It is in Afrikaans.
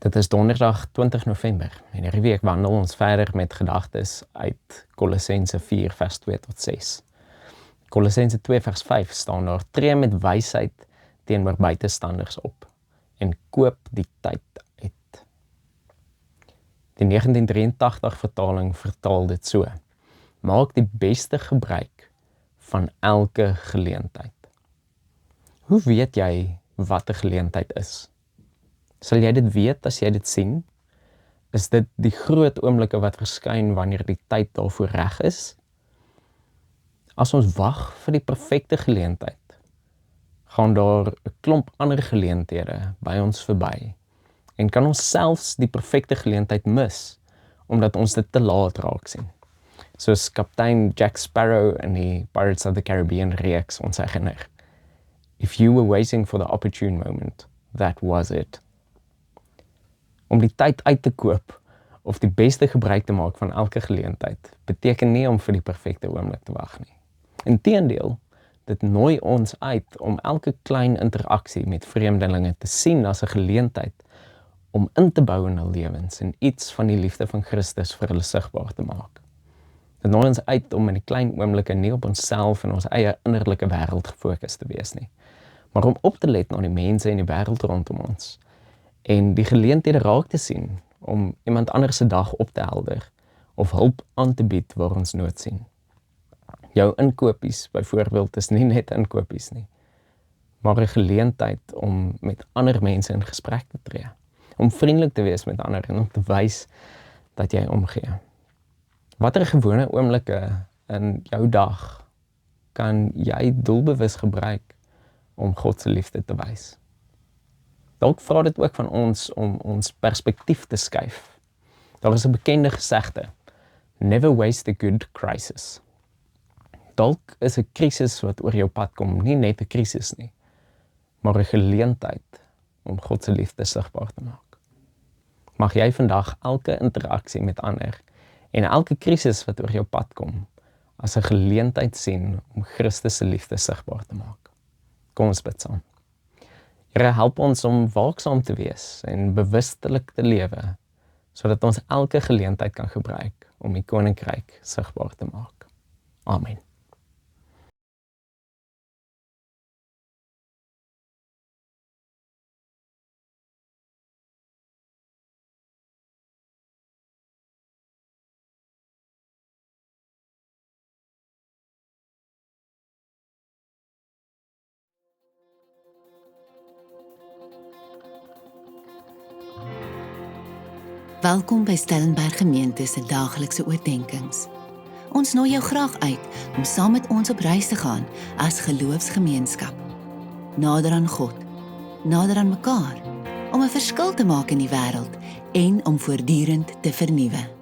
Dit is donderdag 20 November en hierdie week wandel ons verder met gedagtes uit Kolossense 4 vers 2 tot 6. Kolossense 2 vers 5 staan daar: tree met wysheid teenoor buitestanders op en koop die tyd uit. Die 1983 vertaling vertaal dit so: maak die beste gebruik van elke geleentheid. Hoe weet jy wat 'n geleentheid is? Sal jy dit weet as jy dit sien? Is dit die groot oomblikke wat verskyn wanneer die tyd daarvoor reg is? As ons wag vir die perfekte geleentheid, gaan daar 'n klomp ander geleenthede by ons verby en kan ons selfs die perfekte geleentheid mis, omdat ons dit te laat raak sien. Soos kaptein Jack Sparrow in die Pirates of the Caribbean reeks ons herinner. If you were waiting for the opportune moment, that was it. Om die tyd uit te koop of die beste gebruik te maak van elke geleentheid beteken nie om vir die perfekte oomblik te wag nie. Inteendeel, dit nooi ons uit om elke klein interaksie met vreemdelinge te sien as 'n geleentheid om in te bou in hul lewens en iets van die liefde van Christus vir hulle sigbaar te maak. Dit nooi ons uit om in die klein oomblikke nie op onsself en ons eie innerlike wêreld gefokus te wees nie, maar om op te let na die mense en die wêreld rondom ons en die geleenthede raak te sien om iemand anders se dag op te helder of hulp aan te bied waar ons nood sien. Jou inkopies byvoorbeeld is nie net inkopies nie, maar 'n geleentheid om met ander mense in gesprek te tree, om vriendelik te wees met ander en om te wys dat jy omgee. Watter gewone oomblikke in jou dag kan jy doelbewus gebruik om God se liefde te wys? Dalk vra dit ook van ons om ons perspektief te skuif. Daar is 'n bekende gesegde: never waste a good crisis. Dalk is 'n krisis wat oor jou pad kom nie net 'n krisis nie, maar 'n geleentheid om God se liefde sigbaar te maak. Mag jy vandag elke interaksie met ander en elke krisis wat oor jou pad kom as 'n geleentheid sien om Christus se liefde sigbaar te maak. Kom ons bid saam. Here, help ons om waaksaam te wees en bewustelik te lewe, sodat ons elke geleentheid kan gebruik om die koninkryk sigbaar te maak. Amen. Welkom by Stellenberg Gemeente se daaglikse oordeenkings. Ons nooi jou graag uit om saam met ons op reis te gaan as geloofsgemeenskap. Nader aan God, nader aan mekaar, om 'n verskil te maak in die wêreld en om voortdurend te vernuwe.